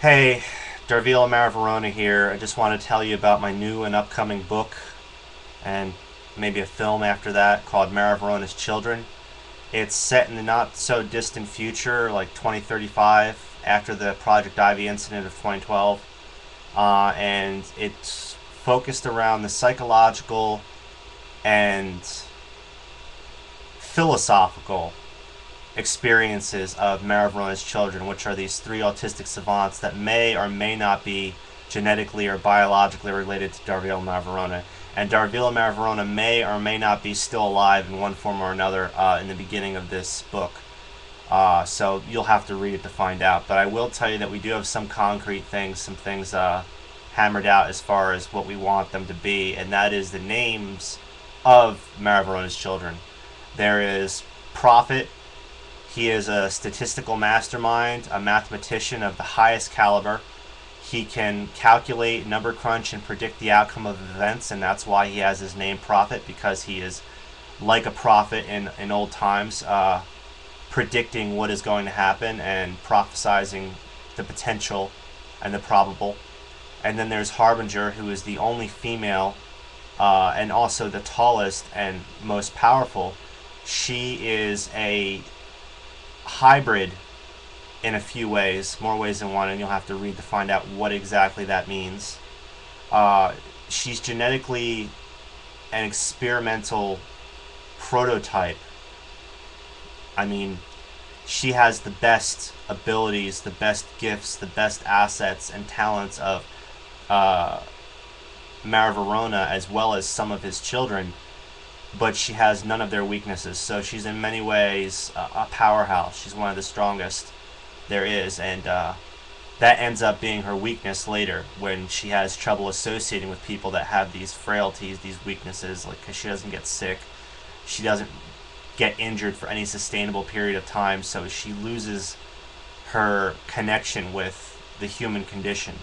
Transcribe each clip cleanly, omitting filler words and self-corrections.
Hey, Darvila Maravarona here. I just want to tell you about my new and upcoming book and maybe a film after that called Maravarona's Children. It's set in the not so distant future, like 2035, after the Project Ivy incident of 2012. And it's focused around the psychological and philosophical experiences of Maraverona's children, which are these three autistic savants that may or may not be genetically or biologically related to Darvila Maravarona. And Darvila Maravarona may or may not be still alive in one form or another in the beginning of this book. So you'll have to read it to find out. But I will tell you that we do have some concrete things, some things hammered out as far as what we want them to be, and that is the names of Maraverona's children. There is Prophet. He is a statistical mastermind, a mathematician of the highest caliber. He can calculate, number crunch, and predict the outcome of events, and that's why he has his name Prophet, because he is like a prophet in old times, predicting what is going to happen and prophesizing the potential and the probable. And then there's Harbinger, who is the only female and also the tallest and most powerful. She is a hybrid in a few ways, more ways than one, and you'll have to read to find out what exactly that means. She's genetically an experimental prototype. I mean, she has the best abilities, the best gifts, the best assets and talents of Maravarona, as well as some of his children, but she has none of their weaknesses. So she's in many ways a powerhouse. She's one of the strongest there is, and that ends up being her weakness later when she has trouble associating with people that have these frailties, these weaknesses, like because she doesn't get sick, she doesn't get injured for any sustainable period of time, so she loses her connection with the human condition.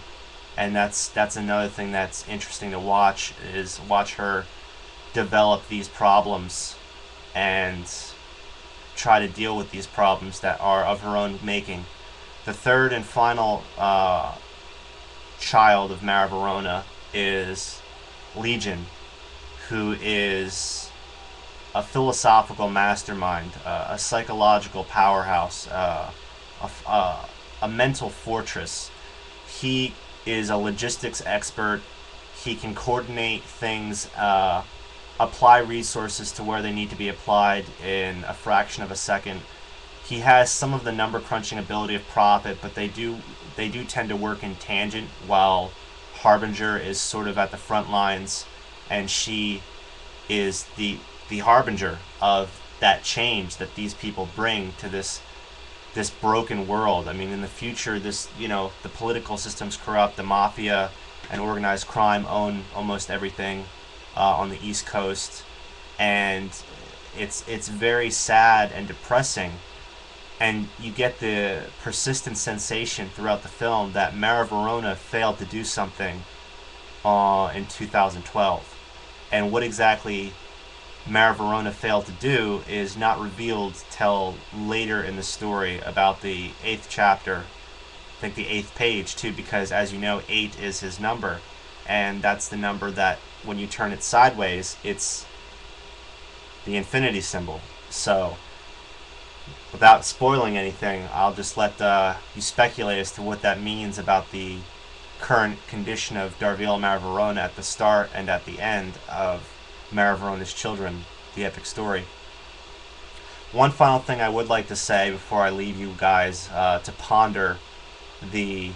And that's another thing that's interesting to watch, is watch her develop these problems and try to deal with these problems that are of her own making. The third and final child of Maravarona is Legion, who is a philosophical mastermind, a psychological powerhouse, a mental fortress. He is a logistics expert. He can coordinate things, apply resources to where they need to be applied in a fraction of a second. He has some of the number crunching ability of Prophet, but they do tend to work in tangent, while Harbinger is sort of at the front lines, and she is the harbinger of that change that these people bring to this broken world. I mean, in the future, the political system's corrupt, the mafia and organized crime own almost everything on the East Coast, and it's very sad and depressing. And you get the persistent sensation throughout the film that Maravarona failed to do something in 2012, and what exactly Maravarona failed to do is not revealed till later in the story, about the 8th chapter, I think the 8th page too, because as you know, 8 is his number, and that's the number that when you turn it sideways, it's the infinity symbol. So without spoiling anything, I'll just let you speculate as to what that means about the current condition of Darvila Maravarona at the start and at the end of Maravarona's Children, the epic story. One final thing I would like to say before I leave you guys to ponder the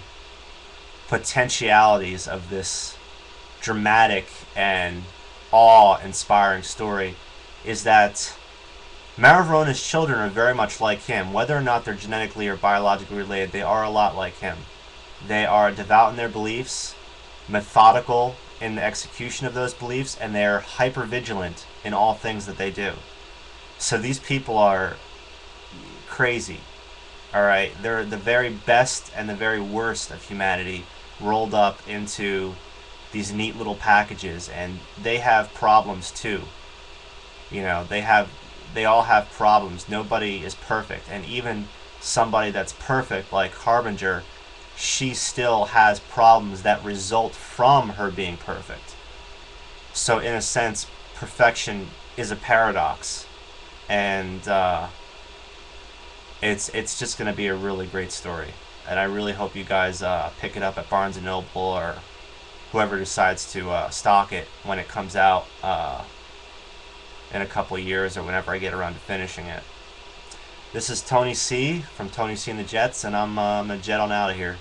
potentialities of this dramatic and awe-inspiring story is that Maravarona's children are very much like him. Whether or not they're genetically or biologically related, they are a lot like him. They are devout in their beliefs, methodical in the execution of those beliefs, and they're hyper-vigilant in all things that they do. So these people are crazy. Alright? They're the very best and the very worst of humanity rolled up into these neat little packages, and they have problems too. They all have problems. Nobody is perfect, and even somebody that's perfect, like Harbinger, she still has problems that result from her being perfect. So in a sense, perfection is a paradox, and it's just going to be a really great story. And I really hope you guys pick it up at Barnes and Noble or whoever decides to stock it when it comes out in a couple of years or whenever I get around to finishing it. This is Tony C from Tony C and the Jets, and I'm a jet on out of here.